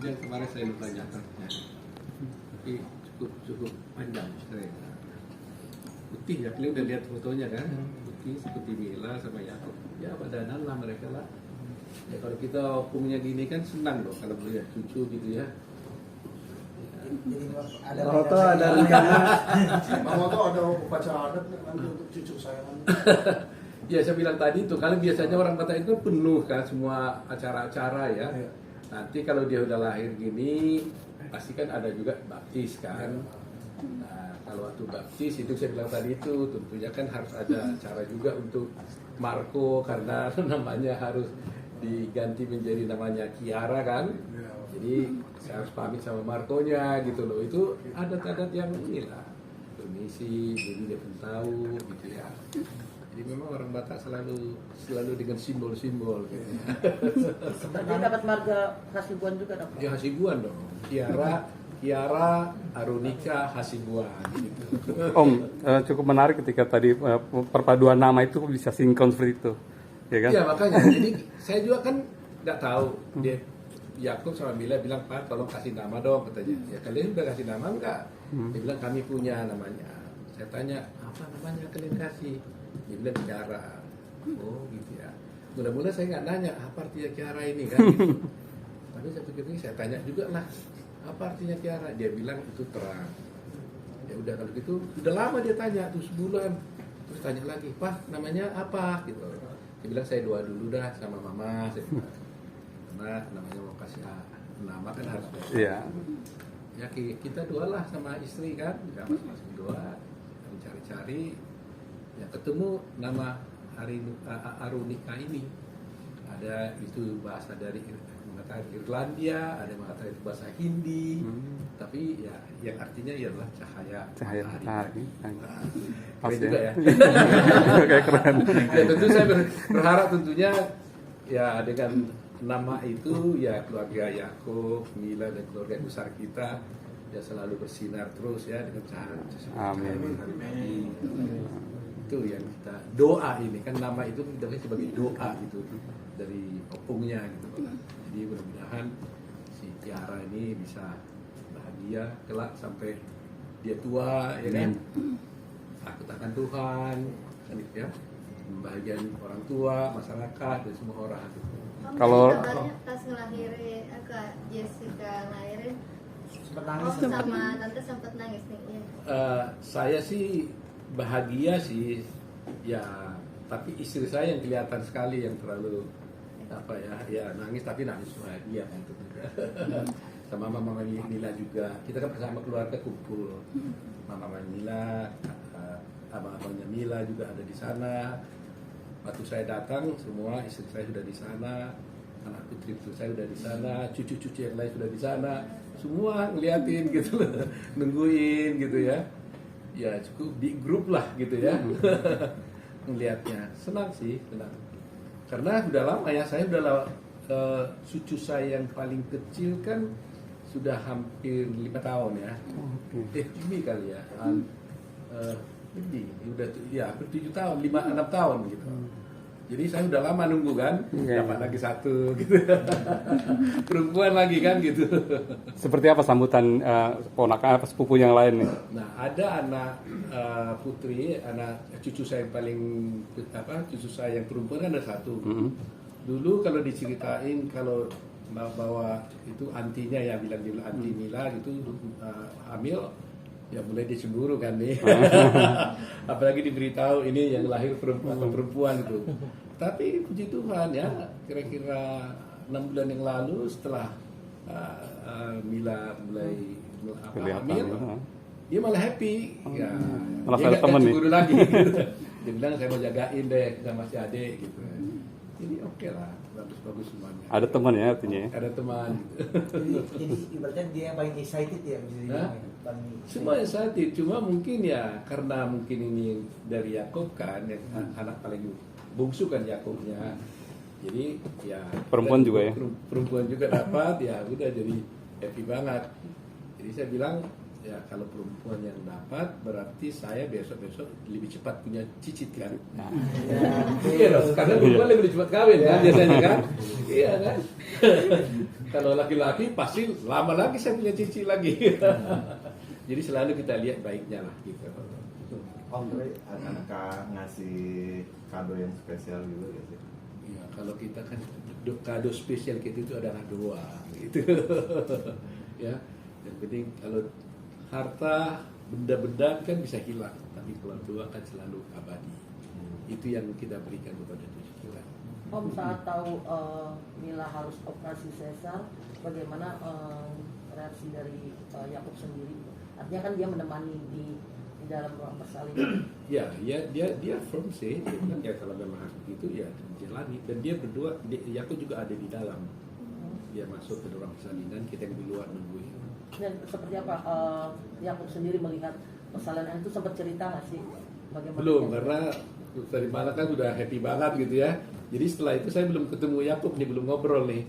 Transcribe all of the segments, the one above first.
yang kemarin saya lupa nyatetnya, tapi cukup panjang cerita. Putih ya, kalian udah lihat fotonya kan? Putih seperti Mila sama Yakub. Ya badanan lah mereka lah. Ya kalau kita hukumnya gini kan senang loh kalau melihat cucu gitu ya. Jadi ada Roto ada rencana. Bang Roto ada upacara adat nanti untuk cucu saya. Ya saya bilang tadi tuh, kalau biasanya orang Batak itu penuh kan semua acara-acara ya. Iya. Nanti kalau dia udah lahir gini, pasti kan ada juga baptis kan. Nah, kalau waktu baptis itu saya bilang tadi itu tentunya kan harus ada cara juga untuk Marco karena namanya harus diganti menjadi namanya Kiara kan. Jadi saya harus pamit sama Marconya gitu loh. Itu adat-adat yang inilah permisi, jadi dia pun tahu gitu ya. Jadi memang orang Batak selalu dengan simbol-simbol gitu. Dia dapat marga Hasibuan juga dapat. Ya Hasibuan dong. Kiara Arunika Hasibuan gitu. Om, cukup menarik ketika tadi perpaduan nama itu bisa sinkron seperti itu, ya kan? Iya makanya. Jadi saya juga kan nggak tahu dia. Yakub sama Mila bilang, Pak tolong kasih nama dong katanya. Ya kalian udah kasih nama enggak? Dia bilang kami punya namanya. Saya tanya apa namanya kalian kasih? Dia bilang Kiara. Oh gitu ya. Mula-mula saya nggak nanya apa artinya Kiara ini kan. Tapi saya pikir ini saya tanya juga lah apa artinya Kiara. Dia bilang itu terang. Ya udah kalau gitu udah lama dia tanya tuh sebulan. Terus tanya lagi, Pak namanya apa gitu. Dia bilang saya doa dulu dah sama mama. Saya bilang, karena namanya mau kasih nama kan harus doa. Iya. Ya kita doalah sama istri kan, kita masing-masing doa, kami cari-cari, ya ketemu nama Arunika ini. Ada itu bahasa dari mengatakan Irlandia, ada yang mengatakan itu bahasa Hindi, tapi ya yang artinya ialah cahaya matahari. Pas juga ya. Kayak keren. Ya tentu saya berharap tentunya ya dengan nama itu ya keluarga Yakub, Mila dan keluarga besar kita ya selalu bersinar terus ya dengan cahaya. Amin. Itu yang kita doa ini kan nama itu kita sebagai doa gitu dari opungnya gitu. Jadi mudah-mudahan si Tiara ini bisa bahagia kelak sampai dia tua ya kan. Takut akan Tuhan kan gitu ya. Membahagiakan orang tua, masyarakat dan semua orang gitu. Kalau pas ngelahirin Kak Jessica ngelahirin Sempat nangis. sama tante sempat nangis nih ya. Saya sih bahagia sih ya, tapi istri saya yang kelihatan sekali yang terlalu apa ya nangis tapi nangis bahagia kan itu juga. Sama mama Mila juga kita kan bersama keluarga kumpul, mama Mila, abang-abangnya Mila juga ada di sana. Waktu saya datang semua istri saya sudah di sana, anak putri saya sudah di sana, cucu-cucu yang lain sudah di sana, semua ngeliatin gitu loh, nungguin gitu ya. Ya cukup di grup lah gitu ya, ngelihatnya senang sih senang. Karena sudah lama ya saya udah cucu saya yang paling kecil kan sudah hampir 5 tahun ya, ini kali ya. Ini udah ya hampir 7 tahun, 6 tahun gitu. Jadi saya udah lama nunggu kan, dapat lagi satu gitu. Perempuan lagi kan gitu. seperti apa sambutan ponakan apa sepupu yang lain nih? Nah, ada anak putri, anak cucu saya yang paling cucu saya yang perempuan kan ada satu. Dulu kalau diceritain kalau bawa itu antinya ya bilang anti Mila gitu hamil ya mulai dicemburu kan nih. Apalagi diberitahu ini yang lahir perempuan itu. Tapi puji Tuhan ya, kira-kira 6 bulan yang lalu setelah Mila mulai hamil, dia malah happy. Ya, Malah dia ada temen nih. cemburu lagi. Gitu. Dia bilang saya mau jagain deh sama si adik gitu. Jadi oke lah, bagus-bagus semuanya. Ada teman ya artinya. Ada teman. Jadi ibaratnya dia yang paling excited ya bisa dibilang ya. Semua excited, cuma mungkin ya karena mungkin ini dari Yakub kan, yang anak paling bungsu kan Yakubnya. Jadi ya Perempuan juga ya? Perempuan juga dapat ya udah jadi happy banget. Jadi saya bilang Ya kalau perempuan yang dapat berarti saya besok-besok lebih cepat punya cicit kan. Iya dong, karena perempuan lebih cepat kawin kan biasanya kan. Iya kan. Kalau laki-laki pasti lama lagi saya punya cicit lagi. Jadi selalu kita lihat baiknya lah gitu. Om, tapi adakah ngasih kado yang spesial gitu ya sih? Ya kalau kita kan kado spesial kita itu adalah doa gitu. Ya, yang penting kalau harta benda-benda kan bisa hilang, tapi kalau doa kan selalu abadi. Itu yang kita berikan kepada cucu kita. Om saat tahu Mila harus operasi sesar, bagaimana reaksi dari Yakub sendiri? Artinya kan dia menemani di dalam ruang persalinan. Ya, dia firm sih. Dia bilang ya kalau memang harus begitu ya jalani. Dan dia berdua, Yakub juga ada di dalam. Dia masuk ke ruang persalinan, kita yang di luar nungguin. Dan seperti apa Yakub sendiri melihat persalinan itu, sempat cerita nggak sih? Bagaimana Belum, dia- karena tadi malam kan udah happy banget gitu ya. Jadi setelah itu saya belum ketemu Yakub nih, belum ngobrol nih.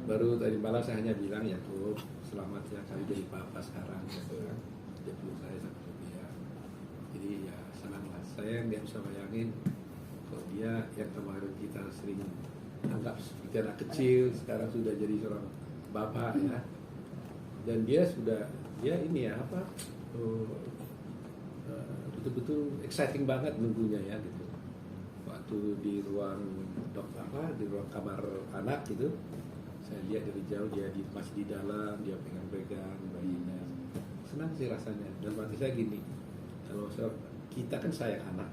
Baru tadi malam saya hanya bilang, Yakub, selamat ya kali jadi papa sekarang gitu kan. Dia peluk saya sama dia. Jadi ya senang lah. Saya nggak bisa bayangin kalau dia yang kemarin kita sering anggap seperti anak kecil, sekarang sudah jadi seorang bapak ya. Dan dia ini ya apa? Betul-betul exciting banget nunggunya ya gitu. Waktu di ruang di ruang kamar anak gitu, saya lihat dari jauh dia masih di dalam, dia pegang-pegang bayinya. Senang sih rasanya. Dan mati saya gini, kalau kita kan sayang anak,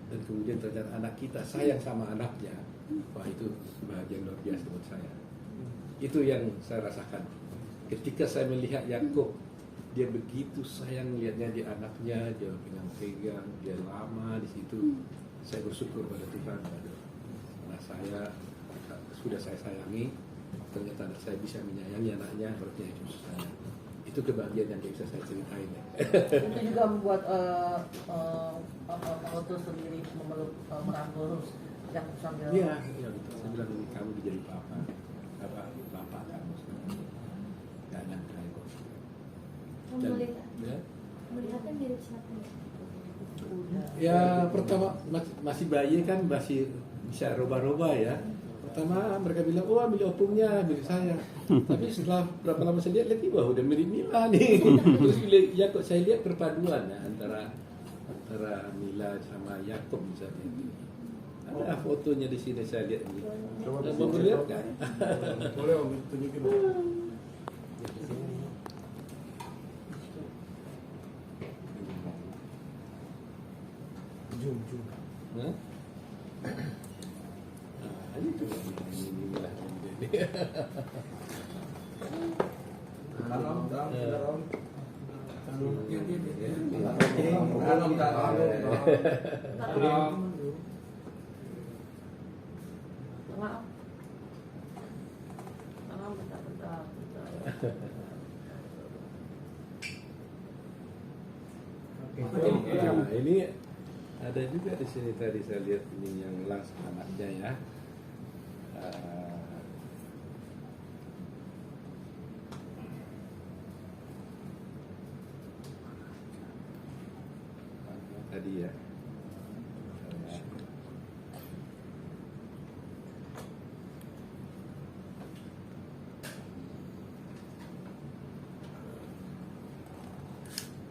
dan kemudian ternyata anak kita sayang sama anaknya, wah itu bahagia luar biasa buat saya. Itu yang saya rasakan. Ketika saya melihat Yakub, dia begitu sayang lihatnya di anaknya, dia pegang-pegang, dia lama di situ. Saya bersyukur pada Tuhan, karena sudah saya sayangi, ternyata anak saya bisa menyayangi anaknya, berarti itu saya. Itu kebahagiaan yang bisa saya ceritain. Itu juga membuat Otto sendiri memeluk merangkul Yakub sambil. Iya, gitu. Saya bilang ini kamu jadi bapak kamu sekarang. Gak nyangka kok. Ya, Melihatnya mirip siapa ya? ya pertama masih bayi kan masih bisa roba-roba ya. Pertama mereka bilang, oh ambil opungnya, milik saya. Tapi setelah berapa lama saya lihat lagi, wah udah mirip Mila nih. Terus Yakub saya lihat perpaduan ya, antara Mila sama Yakub misalnya. Ada fotonya di sini saya lihat ini. Mau melihat kan? Boleh Om tunjukin. Zoom. Hah? Nah, ini tuh ini Mila ini. Maaf. Bentar. Nah, ini ada juga di sini tadi saya lihat ini yang langsung anaknya ya. Tadi ya.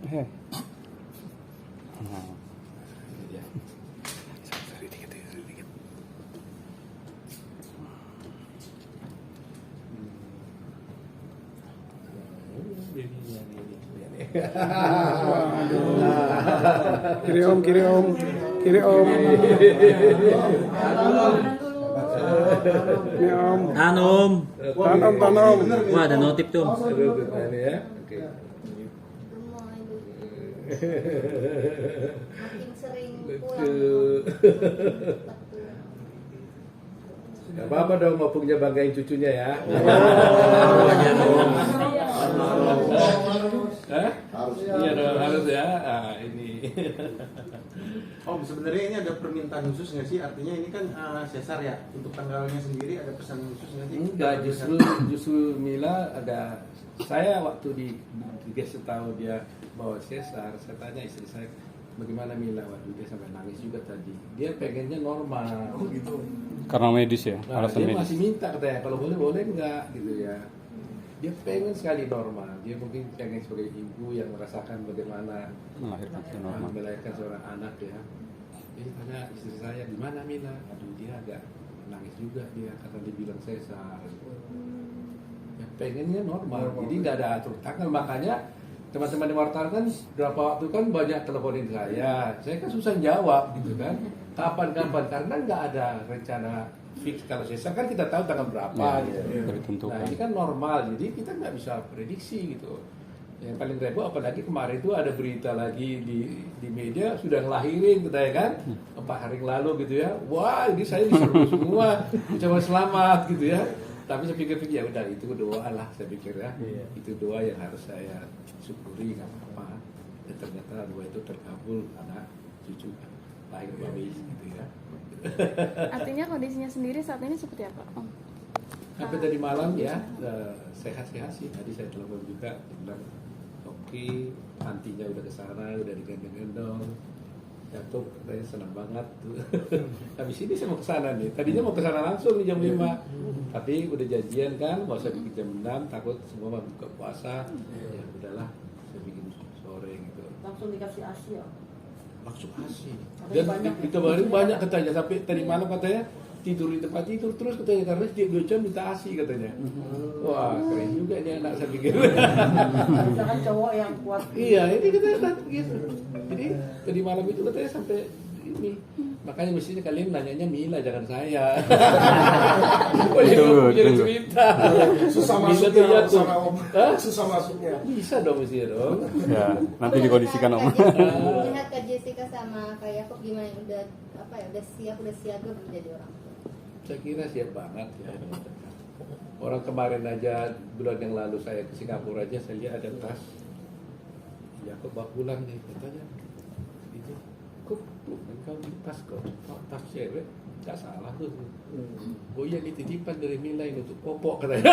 Ini dia. Kiri om, kiri om, kiri om. Ini om. Tanom. Tanam. Wah, ada notif tuh. Ini ya. Oke. Gemoy dulu. Makin sering pulang. Lucu. Gak apa-apa dong, opungnya banggain cucunya ya. Hah? Iya dong, harus ya. Ini. Om, sebenarnya ini ada permintaan khusus nggak sih? Artinya ini kan sesar ya. Untuk tanggalnya sendiri ada pesan khusus nggak sih? Enggak, justru Mila ada Saya waktu dikasih tahu dia bawa sesar, saya tanya istri saya, bagaimana Mila? Waduh, dia sampai nangis juga tadi. Dia pengennya normal gitu. Karena medis ya, Nah, alasan dia medis. masih minta katanya, kalau boleh enggak gitu ya. Dia pengen sekali normal. Dia mungkin pengen sebagai ibu yang merasakan bagaimana Melahirkan secara normal. melahirkan seorang anak ya. Jadi tanya istri saya, gimana Mila? Aduh, dia agak nangis juga dia karena dibilang sesar. Ya, pengennya normal. Jadi nggak ada atur tangan. Makanya teman-teman di wartawan kan berapa waktu kan banyak teleponin saya. Saya kan susah jawab gitu kan. Kapan-kapan karena nggak ada rencana fix kalau sesar kan kita tahu tanggal berapa Ya, gitu. dari tentukan. Nah ini kan normal, jadi kita nggak bisa prediksi gitu. Yang paling repot apalagi kemarin itu ada berita lagi di media sudah ngelahirin katanya kan 4 hari yang lalu gitu ya. Wah ini saya disuruh semua ucapan selamat gitu ya. Tapi saya pikir-pikir ya udah itu doa lah saya pikir ya. Itu doa yang harus saya syukuri nggak apa-apa. Dan ternyata doa itu terkabul anak cucu lahir babi gitu ya. Artinya kondisinya sendiri saat ini seperti apa, Om? Sampai tadi malam ya sehat-sehat sih. Tadi saya telepon juga, dia bilang oke, antinya udah ke sana, udah digendong-gendong. Jatuh, saya senang banget tuh. Habis ini saya mau ke sana nih. Tadinya mau ke sana langsung nih jam 5. Tapi udah janjian kan, mau saya bikin jam 6, takut semua mau buka puasa. Ya udahlah, saya bikin sore gitu. Langsung dikasih ASI ya. Langsung asih. Ada Dan banyak ya? dikabarin banyak katanya sampai tadi malam katanya tidur di tempat tidur terus katanya karena setiap 2 jam minta ASI katanya. Wah keren juga nih anak saya pikir. Misalkan cowok yang kuat. Iya ini katanya gitu. Jadi tadi malam itu katanya sampai ini. Makanya mestinya kalian nanyanya Mila jangan saya. Oh dia nggak punya Tunggu. cerita. Susah Mila masuknya tuh ya Om, tuh. sana, Om. Hah? Susah masuknya. Bisa dong mestinya dong. Ya, nanti dikondisikan Om. Lihat Kak Jessica sama Kak Yakob gimana, udah apa ya, udah siap, udah siaga menjadi orang tua. Saya kira siap banget ya. Orang kemarin aja bulan yang lalu saya ke Singapura aja saya lihat ada tas. Ya kok bawa pulang nih katanya. Itu kok engkau di tas kok tas cewek nggak salah tuh. Oh iya ini titipan dari Mila ini untuk popok katanya.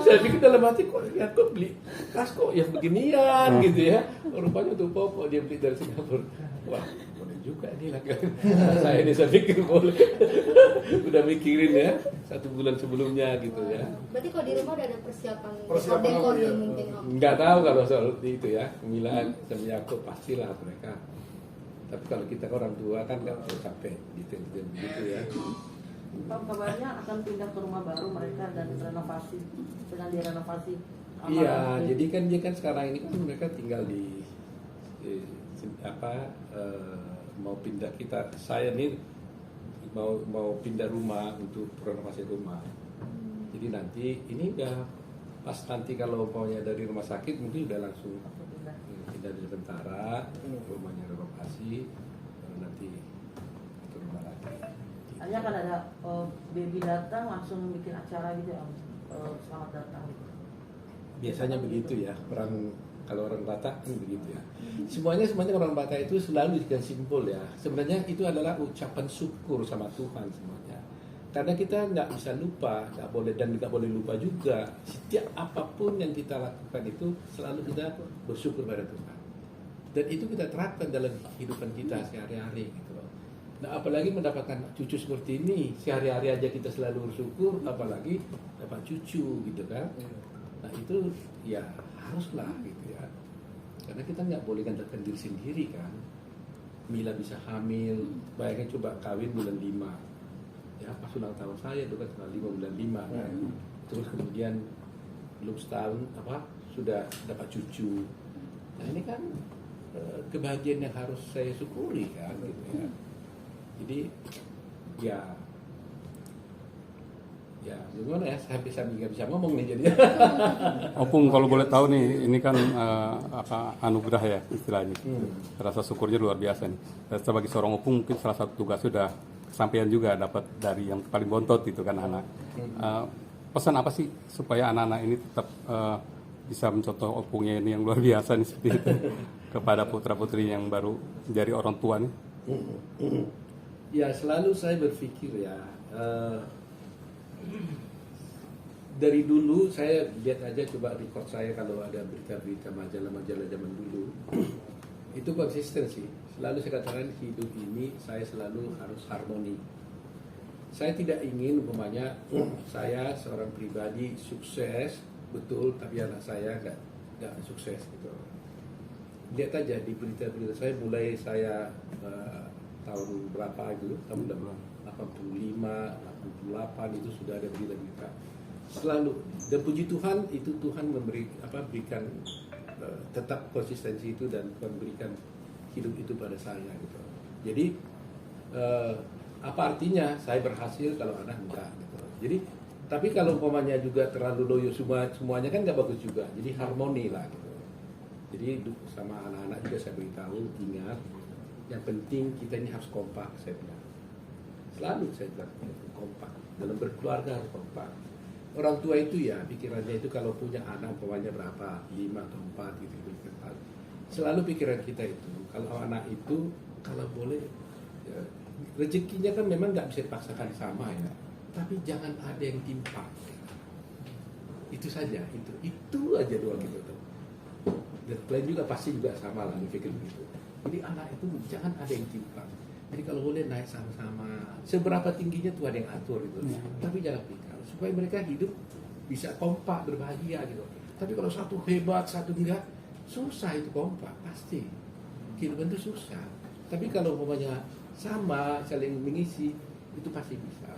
Saya pikir dalam hati kok lihat kok beli tas kok yang beginian gitu ya. Rupanya untuk popok dia beli dari Singapura. Wah boleh juga nih lah kan. Saya ini saya pikir boleh. Udah mikirin ya 1 bulan sebelumnya gitu ya. Berarti kalau di rumah udah ada persiapan Persiapan dekor apa ya? mungkin Om. Nggak tahu kalau soal itu ya. Mila sama Yakob pastilah mereka. Tapi kalau kita orang tua kan nggak perlu sampai detail-detail begitu ya. Pak, kabarnya akan pindah ke rumah baru mereka dan renovasi. Sedang direnovasi. Iya, Amalan. jadi kan dia kan sekarang ini kan mereka tinggal di mau pindah saya nih mau pindah rumah untuk renovasi rumah. Jadi nanti ini udah pas nanti kalau maunya dari rumah sakit mungkin udah langsung pindah dari tentara, rumahnya renovasi, baru nanti ke rumah lagi. Hanya akan ada baby datang langsung bikin acara gitu ya, Om. Selamat datang gitu. Biasanya begitu ya, kalau orang Batak kan begitu ya. Semuanya orang Batak itu selalu dijadikan simbol ya. Sebenarnya itu adalah ucapan syukur sama Tuhan semuanya. Karena kita nggak bisa lupa, nggak boleh lupa juga. Setiap apapun yang kita lakukan itu selalu kita bersyukur pada Tuhan. Dan itu kita terapkan dalam kehidupan kita sehari-hari gitu loh. Nah apalagi mendapatkan cucu seperti ini, sehari-hari aja kita selalu bersyukur, apalagi dapat cucu gitu kan. Nah itu ya haruslah gitu ya. Karena kita nggak boleh gantungkan diri sendiri kan. Mila bisa hamil, bayangin coba kawin bulan 5. Ya pas ulang tahun saya itu kan tanggal 5 bulan 5 kan. Terus kemudian belum setahun sudah dapat cucu. Nah ini kan kebahagiaan yang harus saya syukuri kan gitu ya. Jadi ya gimana ya, saya nggak bisa ngomong nih jadinya. Opung kalau boleh tahu nih, ini kan anugerah ya istilahnya. Rasa syukurnya luar biasa nih. Dan sebagai seorang opung mungkin salah satu tugas sudah kesampaian juga dapat dari yang paling bontot itu kan anak. Pesan apa sih supaya anak-anak ini tetap bisa mencontoh opungnya ini yang luar biasa nih seperti itu kepada putra-putri yang baru jadi orang tua nih? Ya selalu saya berpikir ya dari dulu saya lihat aja, coba record saya kalau ada berita-berita majalah-majalah zaman dulu itu konsisten sih. Selalu saya katakan hidup ini saya selalu harus harmoni. Saya tidak ingin umpamanya saya seorang pribadi sukses betul tapi anak saya nggak sukses gitu. Lihat aja di berita-berita saya, mulai saya tahun berapa itu, tahun 85, 88 itu sudah ada berita-berita. Selalu, dan puji Tuhan itu Tuhan berikan tetap konsistensi itu, dan memberikan hidup itu pada saya gitu. Jadi apa artinya saya berhasil kalau anak enggak gitu. Jadi tapi kalau umpamanya juga terlalu loyo semuanya kan nggak bagus juga. Jadi harmoni lah gitu. Jadi sama anak-anak juga saya beritahu, ingat yang penting kita ini harus kompak, saya bilang. Selalu saya bilang kompak, dalam berkeluarga harus kompak. Orang tua itu ya pikirannya itu kalau punya anak umpamanya berapa, 5 atau 4 gitu. Selalu pikiran kita itu kalau anak itu kalau boleh ya, rezekinya kan memang nggak bisa dipaksakan sama ya, tapi jangan ada yang timpang. Itu saja, itu aja doang gitu. Dan kalian juga pasti juga sama lah berpikir begitu. Jadi anak itu jangan ada yang timpang. Jadi kalau boleh naik sama-sama, seberapa tingginya tuh ada yang atur gitu. Tapi jangan pikir supaya mereka hidup bisa kompak, berbahagia gitu. Tapi kalau satu hebat, satu enggak, susah itu kompak pasti. Kehidupan itu susah. Tapi kalau umpamanya sama, saling mengisi, itu pasti bisa.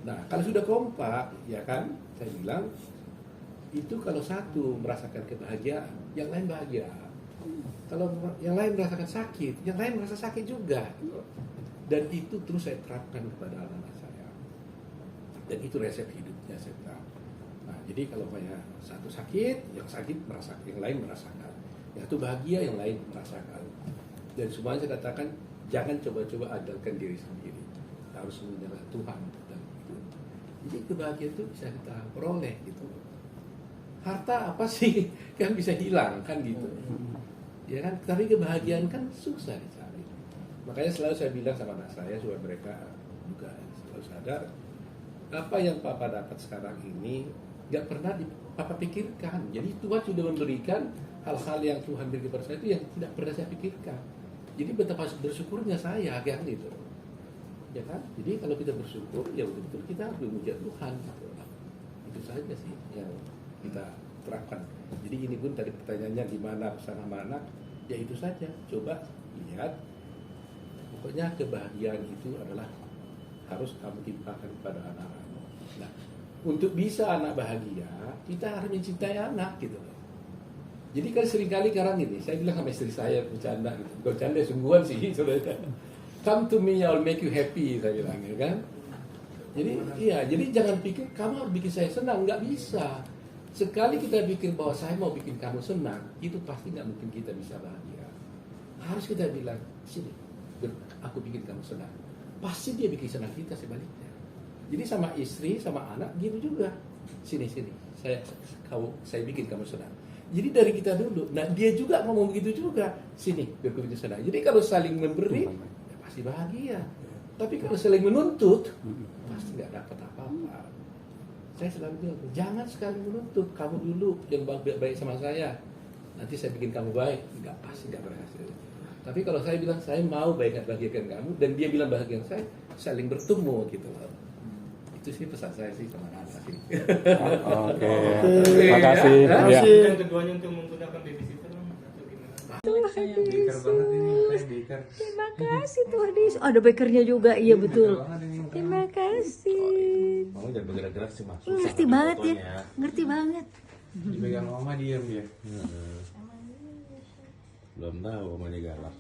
Nah, kalau sudah kompak, ya kan, saya bilang itu kalau satu merasakan kebahagiaan, yang lain bahagia. Kalau yang lain merasakan sakit, yang lain merasa sakit juga. Dan itu terus saya terapkan kepada anak-anak saya. Dan itu resep hidupnya saya bilang. Nah, jadi kalau banyak satu sakit, yang sakit merasakan, yang lain merasakan. Yang satu bahagia, yang lain merasakan. Dan semuanya saya katakan, jangan coba-coba andalkan diri sendiri. Harus menyerah Tuhan. Dan itu. Jadi kebahagiaan itu bisa kita peroleh gitu. Harta apa sih? Kan bisa hilang kan gitu. Ya kan, tapi kebahagiaan kan susah dicari. Makanya selalu saya bilang sama anak saya supaya mereka juga selalu sadar apa yang Papa dapat sekarang ini nggak pernah Papa pikirkan. Jadi Tuhan sudah memberikan hal-hal yang Tuhan beri kepada saya itu yang tidak pernah saya pikirkan. Jadi betapa bersyukurnya saya kan gitu. Ya kan? Jadi kalau kita bersyukur ya betul-betul kita harus memuja Tuhan gitu. Itu saja sih yang kita terapkan. Jadi ini pun tadi pertanyaannya gimana pesan sama anak, ya itu saja. Coba lihat, pokoknya kebahagiaan itu adalah harus kamu timpakan kepada anak-anak. Nah, untuk bisa anak bahagia, kita harus mencintai anak gitu loh. Jadi kan seringkali sekarang ini, saya bilang sama istri saya bercanda gitu, bukan bercanda sungguhan sih, saudara. Come to me, I'll make you happy, saya bilang ya kan. Jadi iya, jadi jangan pikir kamu harus bikin saya senang, nggak bisa. Sekali kita pikir bahwa saya mau bikin kamu senang, itu pasti nggak mungkin kita bisa bahagia. Harus kita bilang, sini, aku bikin kamu senang. Pasti dia bikin senang kita sebaliknya. Jadi sama istri, sama anak gitu juga. Sini, saya bikin kamu senang. Jadi dari kita dulu. Nah dia juga ngomong begitu juga. Sini, biar aku bikin senang. Jadi kalau saling memberi, ya pasti bahagia. Tapi kalau saling menuntut, pasti nggak dapat apa-apa. Saya selalu bilang, jangan sekali menuntut. Kamu dulu yang baik sama saya. Nanti saya bikin kamu baik. Pasti nggak berhasil. Tapi kalau saya bilang, saya mau bahagiakan kamu. Dan dia bilang bahagiakan saya, saling bertemu gitu loh. Itu sih pesan saya sih sama anak-anak sih. Oke. Terima kasih. Ya. Kan keduanya untuk menggunakan babysitter atau gimana? Baker banget ini, saya baker. Terima kasih Tuhan Yesus. Ada bakernya juga, iya betul. Terima kasih. Kamu jangan bergerak-gerak sih, Mas. Ngerti banget ya, ngerti banget. Dipegang mama diam dia. Belum tahu mamanya galak.